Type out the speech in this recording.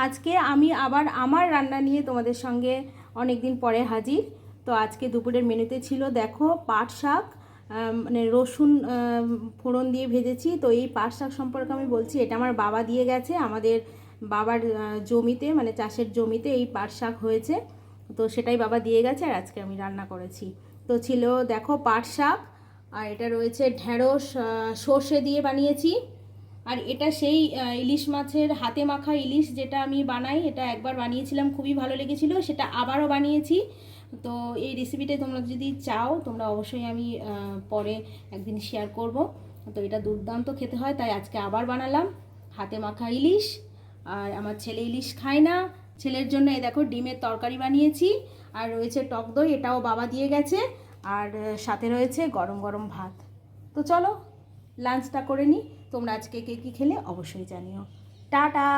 আজকে আমি আবার আমার রান্না নিয়ে তোমাদের সঙ্গে অনেক দিন পরে হাজির। তো আজকে দুপুরের মেনুতে ছিল দেখো পাট শাক, মানে রসুন ফোড়ন দিয়ে ভেজেছি। তো এই পাট শাক সম্পর্কে আমি বলছি, এটা আমার বাবা দিয়ে গেছে। আমাদের বাবার জমিতে, মানে চাষের জমিতে এই পাট শাক হয়েছে, তো সেটাই বাবা দিয়ে গেছে আর আজকে আমি রান্না করেছি। তো ছিল দেখো পাট শাক, আর এটা রয়েছে ঢ্যাঁড়স সর্ষে দিয়ে বানিয়েছি। আর এটা সেই ইলিশ মাছের হাতে মাখা ইলিশ, যেটা আমি বানাই, এটা একবার বানিয়েছিলাম, খুবই ভালো লেগেছিলো, সেটা আবারও বানিয়েছি। তো এই রেসিপিটা তোমরা যদি চাও, তোমরা অবশ্যই আমি পরে একদিন শেয়ার করব। তো এটা দুর্দান্ত খেতে হয়, তাই আজকে আবার বানালাম হাতে মাখা ইলিশ। আর আমার ছেলে ইলিশ খায় না, ছেলের জন্য এই দেখো ডিমের তরকারি বানিয়েছি। আর রয়েছে টক দই, এটাও বাবা দিয়ে গেছে। আর সাথে রয়েছে গরম গরম ভাত। তো চলো লাঞ্চটা করে নিই। তোমরা আজকে কে কী খেলে অবশ্যই জানিও। টাটা।